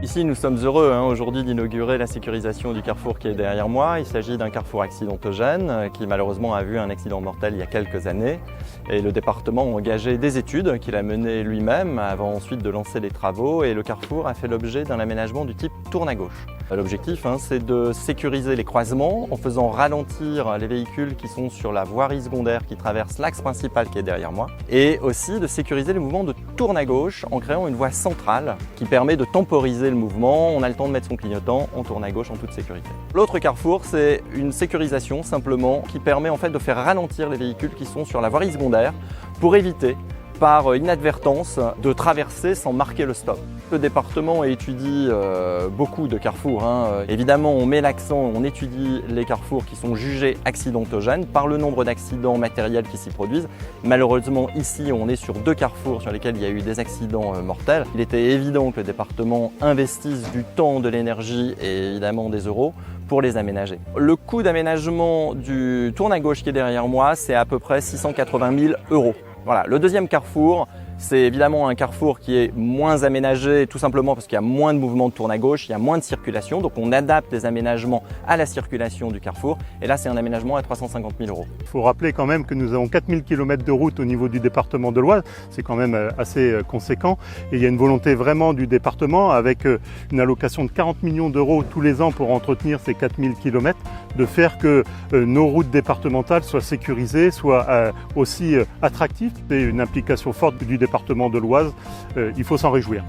Ici, nous sommes heureux aujourd'hui d'inaugurer la sécurisation du carrefour qui est derrière moi. Il s'agit d'un carrefour accidentogène qui malheureusement a vu un accident mortel il y a quelques années. Et le département a engagé des études qu'il a menées lui-même avant ensuite de lancer les travaux. Et le carrefour a fait l'objet d'un aménagement du type tourne à gauche. L'objectif, c'est de sécuriser les croisements en faisant ralentir les véhicules qui sont sur la voirie secondaire qui traverse l'axe principal qui est derrière moi. Et aussi de sécuriser les mouvements de tourne à gauche en créant une voie centrale qui permet de temporiser le mouvement. On a le temps de mettre son clignotant, on tourne à gauche en toute sécurité. L'autre carrefour, c'est une sécurisation simplement qui permet en fait de faire ralentir les véhicules qui sont sur la voirie secondaire pour éviter par inadvertance de traverser sans marquer le stop. Le département étudie beaucoup de carrefours. Évidemment, on met l'accent, on étudie les carrefours qui sont jugés accidentogènes par le nombre d'accidents matériels qui s'y produisent. Malheureusement, ici, on est sur 2 carrefours sur lesquels il y a eu des accidents mortels. Il était évident que le département investisse du temps, de l'énergie et évidemment des euros pour les aménager. Le coût d'aménagement du tourne à gauche qui est derrière moi, c'est à peu près 680 000 €. Voilà. Le deuxième carrefour, c'est évidemment un carrefour qui est moins aménagé tout simplement parce qu'il y a moins de mouvements de tourne à gauche, il y a moins de circulation, donc on adapte les aménagements à la circulation du carrefour. Et là, c'est un aménagement à 350 000 €. Il faut rappeler quand même que nous avons 4000 km de route au niveau du département de l'Oise, c'est quand même assez conséquent. Et il y a une volonté vraiment du département avec une allocation de 40 millions d'euros tous les ans pour entretenir ces 4000 km, de faire que nos routes départementales soient sécurisées, soient aussi attractives. C'est une implication forte du département de l'Oise, il faut s'en réjouir.